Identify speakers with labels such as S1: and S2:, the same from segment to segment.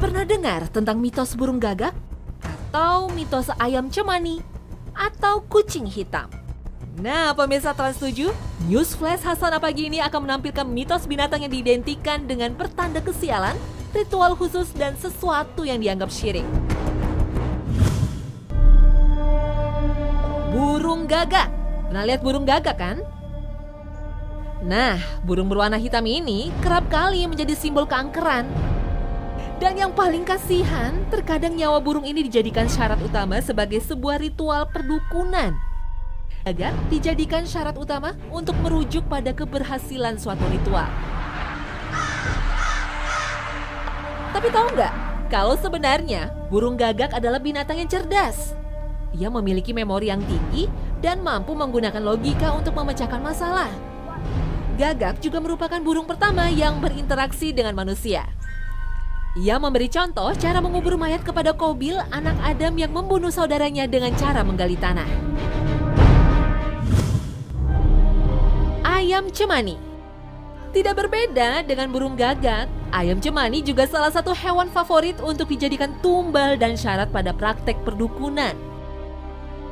S1: Pernah dengar tentang mitos burung gagak? Atau mitos ayam cemani? Atau kucing hitam? Nah, pemirsa Trans 7, News Flash Hasanah pagi ini akan menampilkan mitos binatang yang diidentikan dengan pertanda kesialan, ritual khusus, dan sesuatu yang dianggap syirik. Burung gagak. Pernah lihat burung gagak kan? Nah, burung berwarna hitam ini kerap kali menjadi simbol keangkeran. Dan yang paling kasihan, terkadang nyawa burung ini dijadikan syarat utama sebagai sebuah ritual perdukunan. Gagak dijadikan syarat utama untuk merujuk pada keberhasilan suatu ritual. Tapi tahu nggak, kalau sebenarnya burung gagak adalah binatang yang cerdas. Ia memiliki memori yang tinggi dan mampu menggunakan logika untuk memecahkan masalah. Gagak juga merupakan burung pertama yang berinteraksi dengan manusia. Ia memberi contoh cara mengubur mayat kepada Qabil, anak Adam yang membunuh saudaranya dengan cara menggali tanah. Ayam cemani. Tidak berbeda dengan burung gagak, ayam cemani juga salah satu hewan favorit untuk dijadikan tumbal dan syarat pada praktek perdukunan.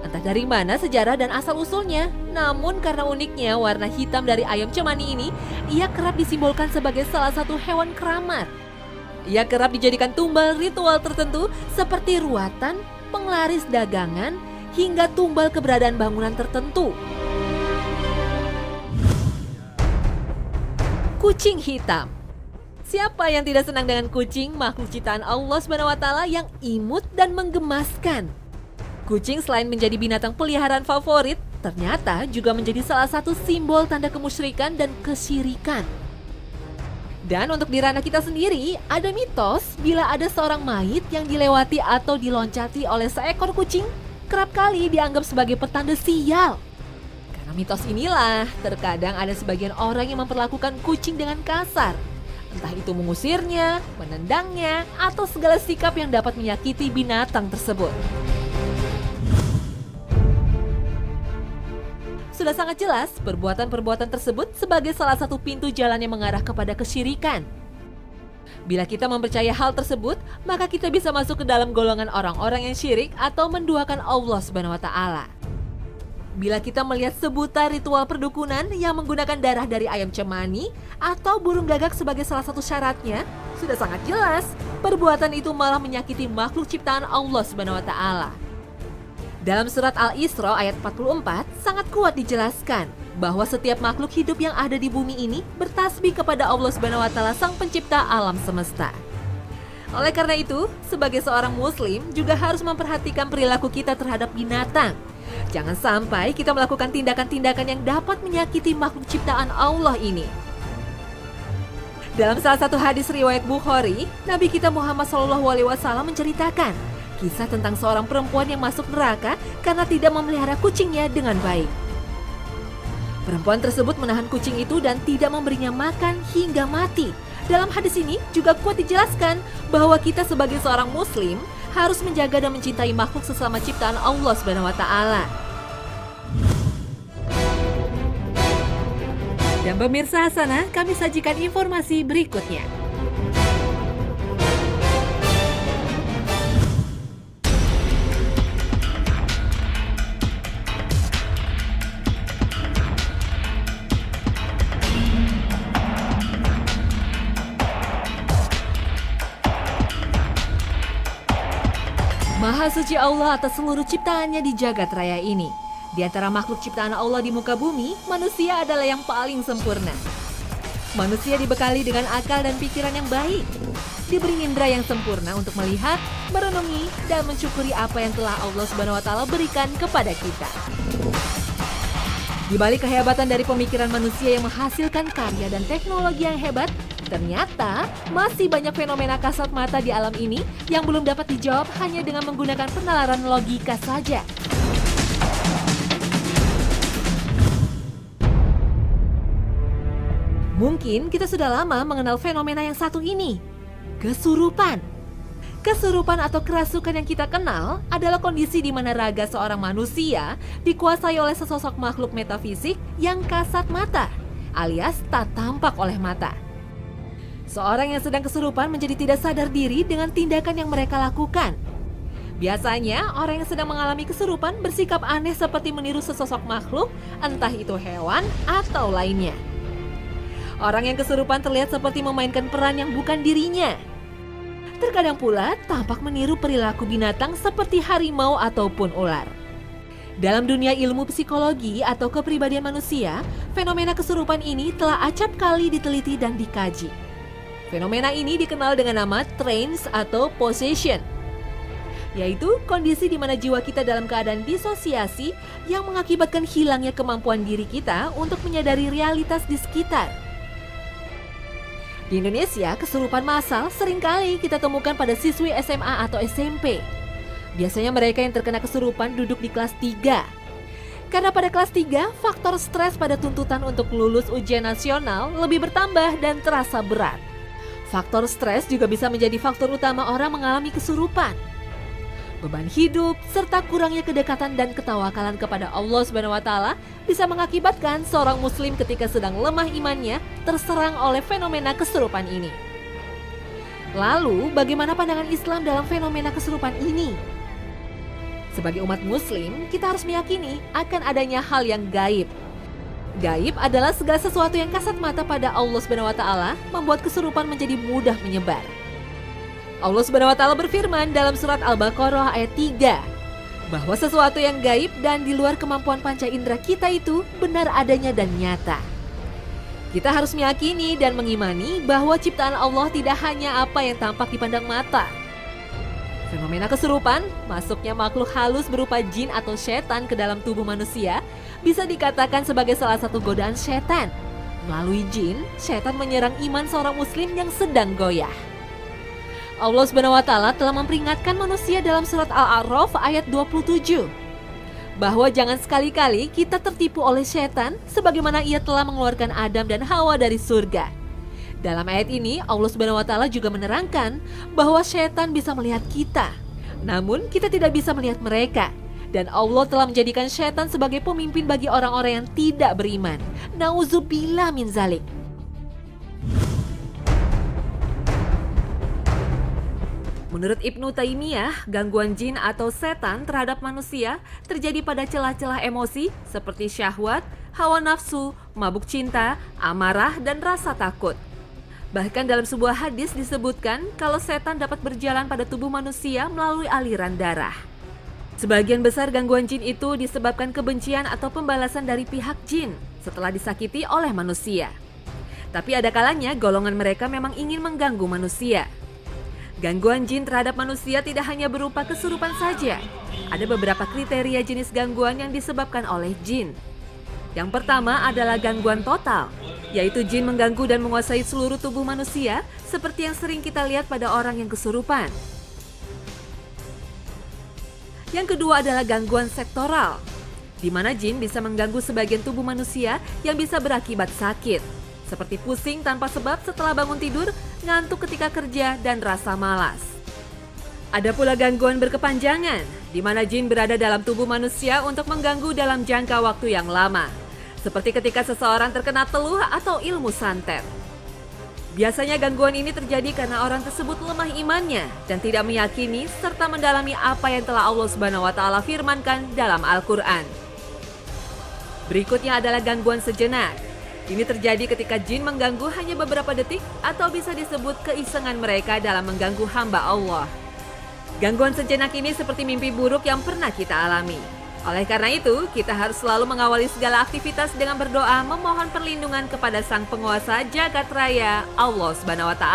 S1: Entah dari mana sejarah dan asal-usulnya, namun karena uniknya warna hitam dari ayam cemani ini, ia kerap disimbolkan sebagai salah satu hewan keramat. Ia kerap dijadikan tumbal ritual tertentu seperti ruatan, penglaris dagangan, hingga tumbal keberadaan bangunan tertentu. Kucing hitam. Siapa yang tidak senang dengan kucing, makhluk ciptaan Allah SWT yang imut dan menggemaskan? Kucing selain menjadi binatang peliharaan favorit, ternyata juga menjadi salah satu simbol tanda kemusyrikan dan kesyirikan. Dan untuk di ranah kita sendiri, ada mitos bila ada seorang mayit yang dilewati atau diloncati oleh seekor kucing, kerap kali dianggap sebagai petanda sial. Karena mitos inilah, terkadang ada sebagian orang yang memperlakukan kucing dengan kasar. Entah itu mengusirnya, menendangnya, atau segala sikap yang dapat menyakiti binatang tersebut. Sudah sangat jelas perbuatan-perbuatan tersebut sebagai salah satu pintu jalan yang mengarah kepada kesyirikan. Bila kita mempercayai hal tersebut, maka kita bisa masuk ke dalam golongan orang-orang yang syirik atau menduakan Allah SWT. Bila kita melihat sebutan ritual perdukunan yang menggunakan darah dari ayam cemani atau burung gagak sebagai salah satu syaratnya, sudah sangat jelas perbuatan itu malah menyakiti makhluk ciptaan Allah SWT. Dalam surat Al-Isra ayat 44 sangat kuat dijelaskan bahwa setiap makhluk hidup yang ada di bumi ini bertasbih kepada Allah SWT sang pencipta alam semesta. Oleh karena itu, sebagai seorang muslim juga harus memperhatikan perilaku kita terhadap binatang. Jangan sampai kita melakukan tindakan-tindakan yang dapat menyakiti makhluk ciptaan Allah ini. Dalam salah satu hadis riwayat Bukhari, Nabi kita Muhammad SAW menceritakan kisah tentang seorang perempuan yang masuk neraka karena tidak memelihara kucingnya dengan baik. Perempuan tersebut menahan kucing itu dan tidak memberinya makan hingga mati. Dalam hadis ini juga kuat dijelaskan bahwa kita sebagai seorang muslim harus menjaga dan mencintai makhluk sesama ciptaan Allah SWT. Dan pemirsa Hasanah, kami sajikan informasi berikutnya. Maha suci Allah atas seluruh ciptaannya di jagat raya ini. Di antara makhluk ciptaan Allah di muka bumi, manusia adalah yang paling sempurna. Manusia dibekali dengan akal dan pikiran yang baik. Diberi indera yang sempurna untuk melihat, merenungi, dan mensyukuri apa yang telah Allah SWT berikan kepada kita. Di balik kehebatan dari pemikiran manusia yang menghasilkan karya dan teknologi yang hebat, ternyata masih banyak fenomena kasat mata di alam ini yang belum dapat dijawab hanya dengan menggunakan penalaran logika saja. Mungkin kita sudah lama mengenal fenomena yang satu ini, kesurupan. Kesurupan atau kerasukan yang kita kenal adalah kondisi di mana raga seorang manusia dikuasai oleh sesosok makhluk metafisik yang kasat mata, alias tak tampak oleh mata. Seorang yang sedang kesurupan menjadi tidak sadar diri dengan tindakan yang mereka lakukan. Biasanya, orang yang sedang mengalami kesurupan bersikap aneh seperti meniru sesosok makhluk, entah itu hewan atau lainnya. Orang yang kesurupan terlihat seperti memainkan peran yang bukan dirinya. Terkadang pula tampak meniru perilaku binatang seperti harimau ataupun ular. Dalam dunia ilmu psikologi atau kepribadian manusia, fenomena kesurupan ini telah acap kali diteliti dan dikaji. Fenomena ini dikenal dengan nama trance atau possession, yaitu kondisi di mana jiwa kita dalam keadaan disosiasi yang mengakibatkan hilangnya kemampuan diri kita untuk menyadari realitas di sekitar. Di Indonesia, kesurupan massal seringkali kita temukan pada siswi SMA atau SMP. Biasanya mereka yang terkena kesurupan duduk di kelas 3. Karena pada kelas 3, faktor stres pada tuntutan untuk lulus ujian nasional lebih bertambah dan terasa berat. Faktor stres juga bisa menjadi faktor utama orang mengalami kesurupan. Beban hidup, serta kurangnya kedekatan dan ketawakalan kepada Allah SWT bisa mengakibatkan seorang muslim ketika sedang lemah imannya terserang oleh fenomena kesurupan ini. Lalu, bagaimana pandangan Islam dalam fenomena kesurupan ini? Sebagai umat muslim, kita harus meyakini akan adanya hal yang gaib. Gaib adalah segala sesuatu yang kasat mata pada Allah SWT membuat kesurupan menjadi mudah menyebar. Allah SWT berfirman dalam surat Al-Baqarah ayat 3 bahwa sesuatu yang gaib dan di luar kemampuan panca indera kita itu benar adanya dan nyata. Kita harus meyakini dan mengimani bahwa ciptaan Allah tidak hanya apa yang tampak dipandang mata. Fenomena kesurupan, masuknya makhluk halus berupa jin atau setan ke dalam tubuh manusia, bisa dikatakan sebagai salah satu godaan setan. Melalui jin, setan menyerang iman seorang muslim yang sedang goyah. Allah SWT telah memperingatkan manusia dalam surat Al-A'raf ayat 27 bahwa jangan sekali-kali kita tertipu oleh setan sebagaimana ia telah mengeluarkan Adam dan Hawa dari surga. Dalam ayat ini Allah SWT juga menerangkan bahwa setan bisa melihat kita, namun kita tidak bisa melihat mereka. Dan Allah telah menjadikan setan sebagai pemimpin bagi orang-orang yang tidak beriman. Nauzubillah min zalik. Menurut Ibnu Taimiyah, gangguan jin atau setan terhadap manusia terjadi pada celah-celah emosi seperti syahwat, hawa nafsu, mabuk cinta, amarah, dan rasa takut. Bahkan dalam sebuah hadis disebutkan kalau setan dapat berjalan pada tubuh manusia melalui aliran darah. Sebagian besar gangguan jin itu disebabkan kebencian atau pembalasan dari pihak jin setelah disakiti oleh manusia. Tapi ada kalanya golongan mereka memang ingin mengganggu manusia. Gangguan jin terhadap manusia tidak hanya berupa kesurupan saja. Ada beberapa kriteria jenis gangguan yang disebabkan oleh jin. Yang pertama adalah gangguan total, yaitu jin mengganggu dan menguasai seluruh tubuh manusia seperti yang sering kita lihat pada orang yang kesurupan. Yang kedua adalah gangguan sektoral, di mana jin bisa mengganggu sebagian tubuh manusia yang bisa berakibat sakit, seperti pusing tanpa sebab setelah bangun tidur, ngantuk ketika kerja, dan rasa malas. Ada pula gangguan berkepanjangan, di mana jin berada dalam tubuh manusia untuk mengganggu dalam jangka waktu yang lama, seperti ketika seseorang terkena teluh atau ilmu santet. Biasanya gangguan ini terjadi karena orang tersebut lemah imannya dan tidak meyakini serta mendalami apa yang telah Allah SWT firmankan dalam Al-Quran. Berikutnya adalah gangguan sejenak. Ini terjadi ketika jin mengganggu hanya beberapa detik atau bisa disebut keisengan mereka dalam mengganggu hamba Allah. Gangguan sejenak ini seperti mimpi buruk yang pernah kita alami. Oleh karena itu, kita harus selalu mengawali segala aktivitas dengan berdoa memohon perlindungan kepada Sang Penguasa Jagat Raya, Allah SWT.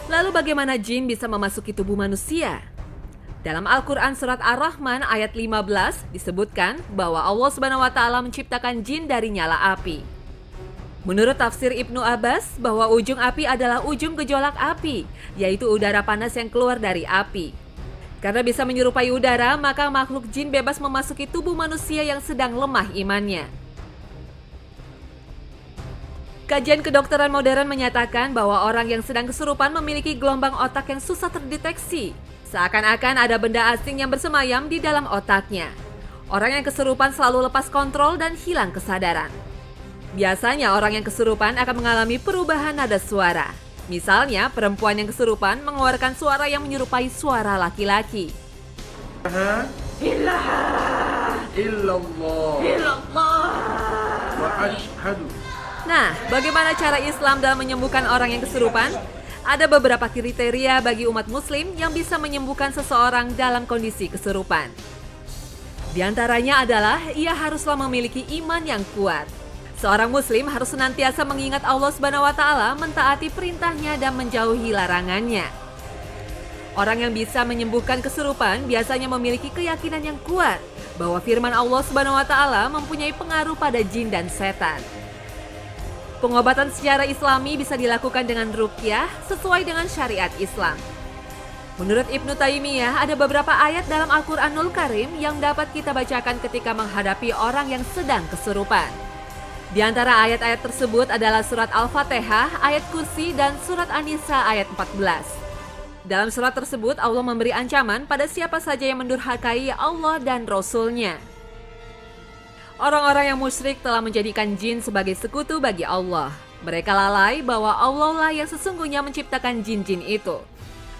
S1: Lalu bagaimana jin bisa memasuki tubuh manusia? Dalam Al-Quran Surat Ar-Rahman ayat 15 disebutkan bahwa Allah SWT menciptakan jin dari nyala api. Menurut tafsir Ibnu Abbas, bahwa ujung api adalah ujung gejolak api, yaitu udara panas yang keluar dari api. Karena bisa menyerupai udara, maka makhluk jin bebas memasuki tubuh manusia yang sedang lemah imannya. Kajian kedokteran modern menyatakan bahwa orang yang sedang kesurupan memiliki gelombang otak yang susah terdeteksi. Seakan-akan ada benda asing yang bersemayam di dalam otaknya. Orang yang kesurupan selalu lepas kontrol dan hilang kesadaran. Biasanya orang yang kesurupan akan mengalami perubahan nada suara. Misalnya, perempuan yang kesurupan mengeluarkan suara yang menyerupai suara laki-laki. Nah, bagaimana cara Islam dalam menyembuhkan orang yang kesurupan? Ada beberapa kriteria bagi umat muslim yang bisa menyembuhkan seseorang dalam kondisi kesurupan. Di antaranya adalah ia haruslah memiliki iman yang kuat. Seorang muslim harus senantiasa mengingat Allah Subhanahu wa taala, mentaati perintahnya dan menjauhi larangannya. Orang yang bisa menyembuhkan kesurupan biasanya memiliki keyakinan yang kuat bahwa firman Allah Subhanahu wa taala mempunyai pengaruh pada jin dan setan. Pengobatan secara Islami bisa dilakukan dengan ruqyah sesuai dengan syariat Islam. Menurut Ibnu Taimiyah, ada beberapa ayat dalam Al-Qur'anul Karim yang dapat kita bacakan ketika menghadapi orang yang sedang kesurupan. Di antara ayat-ayat tersebut adalah surat Al-Fatihah, ayat Kursi, dan surat An-Nisa ayat 14. Dalam surat tersebut, Allah memberi ancaman pada siapa saja yang mendurhakai Allah dan Rasul-Nya. Orang-orang yang musyrik telah menjadikan jin sebagai sekutu bagi Allah. Mereka lalai bahwa Allah lah yang sesungguhnya menciptakan jin-jin itu.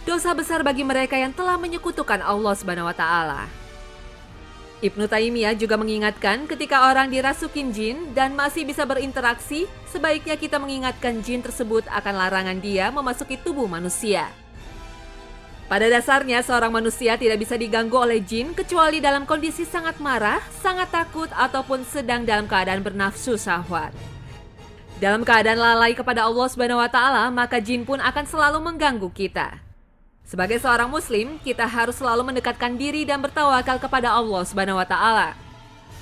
S1: Dosa besar bagi mereka yang telah menyekutukan Allah Subhanahu wa taala. Ibnu Taimiyah juga mengingatkan ketika orang dirasukin jin dan masih bisa berinteraksi, sebaiknya kita mengingatkan jin tersebut akan larangan dia memasuki tubuh manusia. Pada dasarnya, seorang manusia tidak bisa diganggu oleh jin kecuali dalam kondisi sangat marah, sangat takut, ataupun sedang dalam keadaan bernafsu syahwat. Dalam keadaan lalai kepada Allah Subhanahu wa taala, maka jin pun akan selalu mengganggu kita. Sebagai seorang muslim, kita harus selalu mendekatkan diri dan bertawakal kepada Allah Subhanahu wa taala.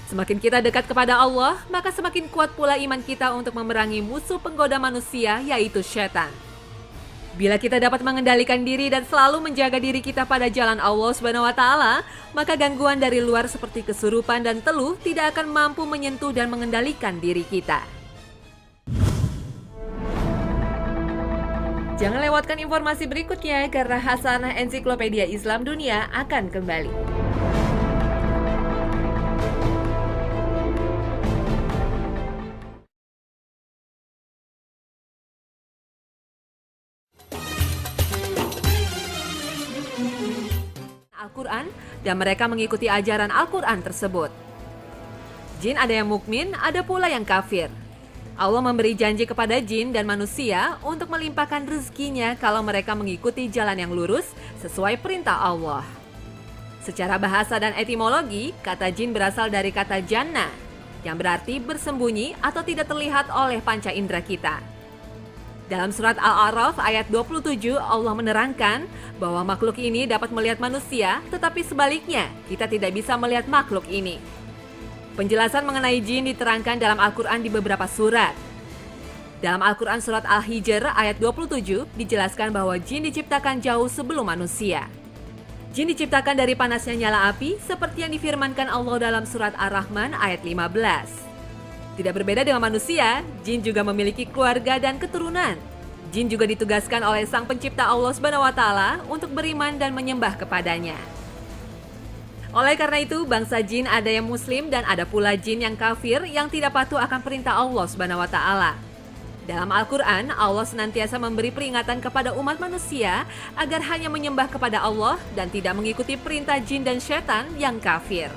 S1: Semakin kita dekat kepada Allah, maka semakin kuat pula iman kita untuk memerangi musuh penggoda manusia, yaitu setan. Bila kita dapat mengendalikan diri dan selalu menjaga diri kita pada jalan Allah Subhanahu wa taala, maka gangguan dari luar seperti kesurupan dan teluh tidak akan mampu menyentuh dan mengendalikan diri kita. Jangan lewatkan informasi berikutnya karena Hasanah Ensiklopedia Islam Dunia akan kembali. Al-Quran dan mereka mengikuti ajaran Al-Quran tersebut. Jin ada yang mukmin, ada pula yang kafir. Allah memberi janji kepada jin dan manusia untuk melimpahkan rezekinya kalau mereka mengikuti jalan yang lurus sesuai perintah Allah. Secara bahasa dan etimologi, kata jin berasal dari kata jannah, yang berarti bersembunyi atau tidak terlihat oleh panca indera kita. Dalam surat Al-A'raf ayat 27, Allah menerangkan bahwa makhluk ini dapat melihat manusia, tetapi sebaliknya, kita tidak bisa melihat makhluk ini. Penjelasan mengenai jin diterangkan dalam Al-Quran di beberapa surat. Dalam Al-Quran surat Al-Hijr ayat 27 dijelaskan bahwa jin diciptakan jauh sebelum manusia. Jin diciptakan dari panasnya nyala api seperti yang difirmankan Allah dalam surat Ar-Rahman ayat 15. Tidak berbeda dengan manusia, jin juga memiliki keluarga dan keturunan. Jin juga ditugaskan oleh Sang Pencipta Allah Subhanahu wa taala untuk beriman dan menyembah kepadanya. Oleh karena itu, bangsa jin ada yang muslim dan ada pula jin yang kafir yang tidak patuh akan perintah Allah Subhanahu wa taala. Dalam Al-Quran, Allah senantiasa memberi peringatan kepada umat manusia agar hanya menyembah kepada Allah dan tidak mengikuti perintah jin dan syaitan yang kafir.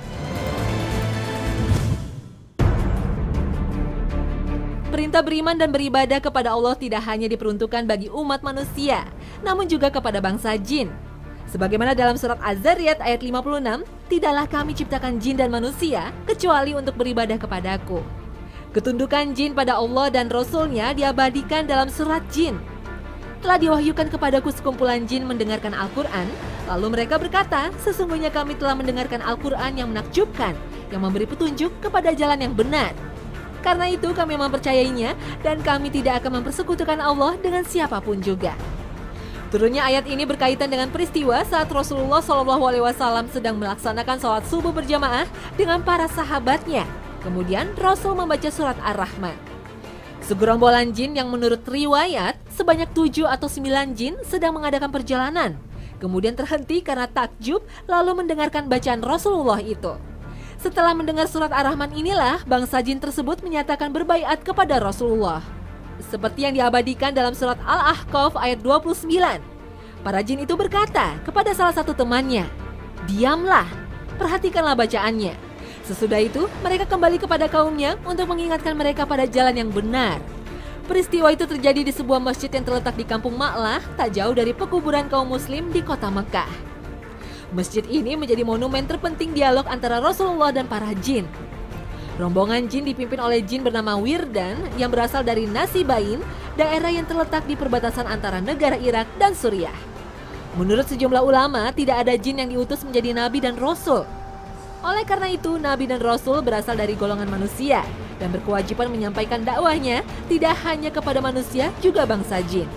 S1: Perintah beriman dan beribadah kepada Allah tidak hanya diperuntukkan bagi umat manusia, namun juga kepada bangsa jin. Sebagaimana dalam surat Az-Zariyat ayat 56, tidaklah kami ciptakan jin dan manusia kecuali untuk beribadah kepadaku. Ketundukan jin pada Allah dan Rasul-Nya diabadikan dalam surat Jin. Telah diwahyukan kepadaku sekumpulan jin mendengarkan Al-Quran, lalu mereka berkata, sesungguhnya kami telah mendengarkan Al-Quran yang menakjubkan, yang memberi petunjuk kepada jalan yang benar. Karena itu kami mempercayainya dan kami tidak akan mempersekutukan Allah dengan siapapun juga. Turunnya ayat ini berkaitan dengan peristiwa saat Rasulullah SAW sedang melaksanakan sholat subuh berjamaah dengan para sahabatnya. Kemudian Rasul membaca surat Ar-Rahman. Segerombolan jin yang menurut riwayat sebanyak 7 atau 9 jin sedang mengadakan perjalanan. Kemudian terhenti karena takjub lalu mendengarkan bacaan Rasulullah itu. Setelah mendengar surat Ar-Rahman inilah, bangsa jin tersebut menyatakan berbaiat kepada Rasulullah. Seperti yang diabadikan dalam surat Al-Ahqaf ayat 29. Para jin itu berkata kepada salah satu temannya, "Diamlah, perhatikanlah bacaannya." Sesudah itu, mereka kembali kepada kaumnya untuk mengingatkan mereka pada jalan yang benar. Peristiwa itu terjadi di sebuah masjid yang terletak di kampung Ma'lah, tak jauh dari pekuburan kaum muslim di kota Mekah. Masjid ini menjadi monumen terpenting dialog antara Rasulullah dan para jin. Rombongan jin dipimpin oleh jin bernama Wirdan yang berasal dari Nasibain, daerah yang terletak di perbatasan antara negara Irak dan Suriah. Menurut sejumlah ulama, tidak ada jin yang diutus menjadi nabi dan rasul. Oleh karena itu, nabi dan rasul berasal dari golongan manusia dan berkewajiban menyampaikan dakwahnya tidak hanya kepada manusia, juga bangsa jin.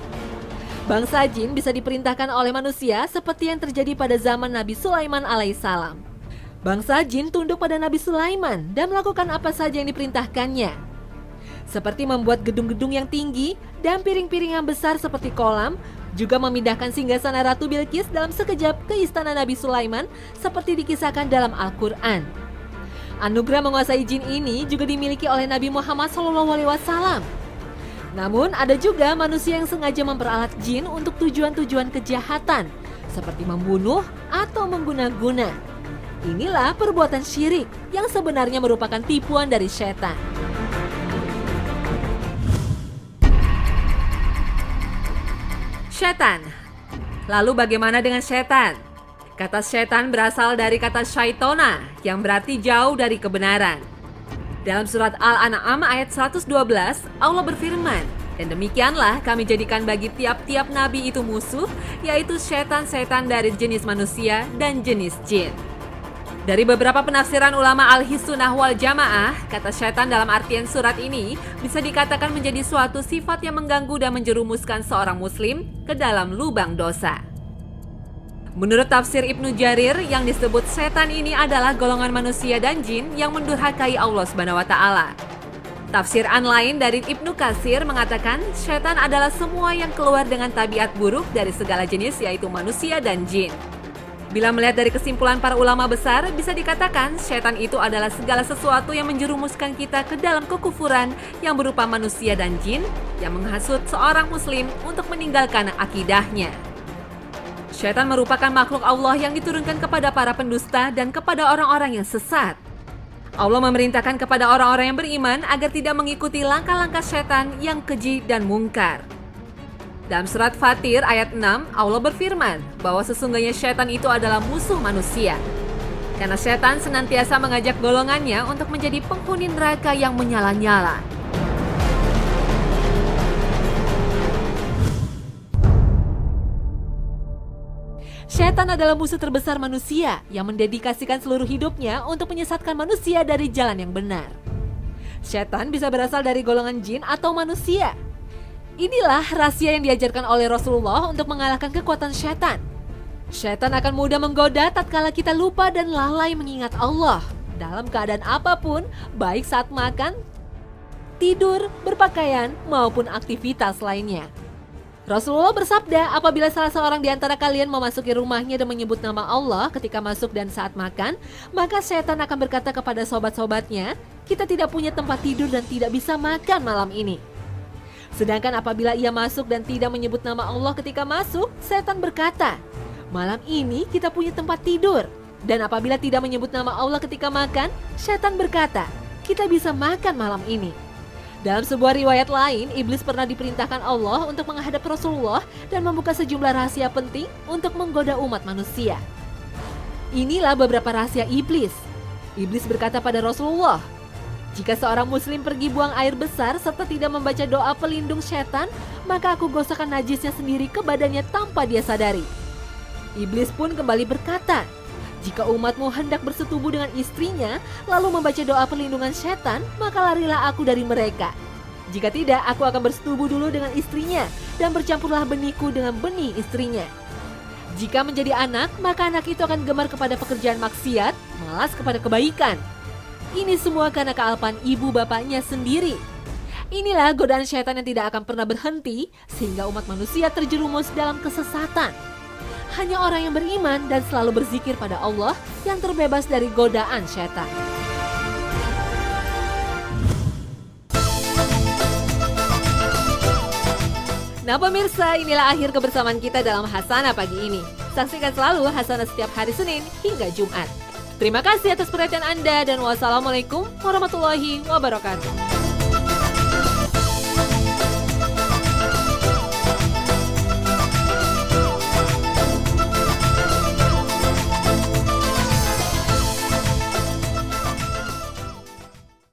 S1: Bangsa jin bisa diperintahkan oleh manusia seperti yang terjadi pada zaman Nabi Sulaiman alaihissalam. Bangsa jin tunduk pada Nabi Sulaiman dan melakukan apa saja yang diperintahkannya. Seperti membuat gedung-gedung yang tinggi dan piring-piring yang besar seperti kolam, juga memindahkan singgasana Ratu Bilqis dalam sekejap ke istana Nabi Sulaiman seperti dikisahkan dalam Al-Quran. Anugerah menguasai jin ini juga dimiliki oleh Nabi Muhammad SAW. Namun ada juga manusia yang sengaja memperalat jin untuk tujuan-tujuan kejahatan, seperti membunuh atau mengguna-guna. Inilah perbuatan syirik yang sebenarnya merupakan tipuan dari setan. Setan. Lalu bagaimana dengan setan? Kata setan berasal dari kata syaitona yang berarti jauh dari kebenaran. Dalam surat Al-An'am ayat 112, Allah berfirman, "Dan demikianlah kami jadikan bagi tiap-tiap nabi itu musuh, yaitu setan-setan dari jenis manusia dan jenis jin." Dari beberapa penafsiran ulama Al-Sunnah wal Jamaah, kata setan dalam artian surat ini bisa dikatakan menjadi suatu sifat yang mengganggu dan menjerumuskan seorang muslim ke dalam lubang dosa. Menurut tafsir Ibnu Jarir, yang disebut setan ini adalah golongan manusia dan jin yang mendurhakai Allah SWT. Tafsiran lain dari Ibnu Katsir mengatakan setan adalah semua yang keluar dengan tabiat buruk dari segala jenis, yaitu manusia dan jin. Bila melihat dari kesimpulan para ulama besar, bisa dikatakan setan itu adalah segala sesuatu yang menjerumuskan kita ke dalam kekufuran yang berupa manusia dan jin yang menghasut seorang muslim untuk meninggalkan akidahnya. Setan merupakan makhluk Allah yang diturunkan kepada para pendusta dan kepada orang-orang yang sesat. Allah memerintahkan kepada orang-orang yang beriman agar tidak mengikuti langkah-langkah setan yang keji dan mungkar. Dalam surat Fatir ayat 6, Allah berfirman bahwa sesungguhnya setan itu adalah musuh manusia. Karena setan senantiasa mengajak golongannya untuk menjadi penghuni neraka yang menyala-nyala. Setan adalah musuh terbesar manusia yang mendedikasikan seluruh hidupnya untuk menyesatkan manusia dari jalan yang benar. Setan bisa berasal dari golongan jin atau manusia. Inilah rahasia yang diajarkan oleh Rasulullah untuk mengalahkan kekuatan setan. Setan akan mudah menggoda tatkala kita lupa dan lalai mengingat Allah dalam keadaan apapun, baik saat makan, tidur, berpakaian, maupun aktivitas lainnya. Rasulullah bersabda, apabila salah seorang di antara kalian memasuki rumahnya dan menyebut nama Allah ketika masuk dan saat makan, maka setan akan berkata kepada sobat-sobatnya, "Kita tidak punya tempat tidur dan tidak bisa makan malam ini." Sedangkan apabila ia masuk dan tidak menyebut nama Allah ketika masuk, setan berkata, "Malam ini kita punya tempat tidur." Dan apabila tidak menyebut nama Allah ketika makan, setan berkata, "Kita bisa makan malam ini." Dalam sebuah riwayat lain, iblis pernah diperintahkan Allah untuk menghadap Rasulullah dan membuka sejumlah rahasia penting untuk menggoda umat manusia. Inilah beberapa rahasia iblis. Iblis berkata pada Rasulullah, "Jika seorang muslim pergi buang air besar serta tidak membaca doa pelindung setan, maka aku gosokkan najisnya sendiri ke badannya tanpa dia sadari." Iblis pun kembali berkata, "Jika umatmu hendak bersetubuh dengan istrinya, lalu membaca doa perlindungan setan, maka larilah aku dari mereka. Jika tidak, aku akan bersetubuh dulu dengan istrinya, dan bercampurlah benihku dengan benih istrinya. Jika menjadi anak, maka anak itu akan gemar kepada pekerjaan maksiat, malas kepada kebaikan. Ini semua karena kealpaan ibu bapaknya sendiri." Inilah godaan setan yang tidak akan pernah berhenti sehingga umat manusia terjerumus dalam kesesatan. Hanya orang yang beriman dan selalu berzikir pada Allah yang terbebas dari godaan setan. Nah pemirsa, inilah akhir kebersamaan kita dalam Hasanah pagi ini. Saksikan selalu Hasanah setiap hari Senin hingga Jumat. Terima kasih atas perhatian Anda dan wassalamualaikum warahmatullahi wabarakatuh.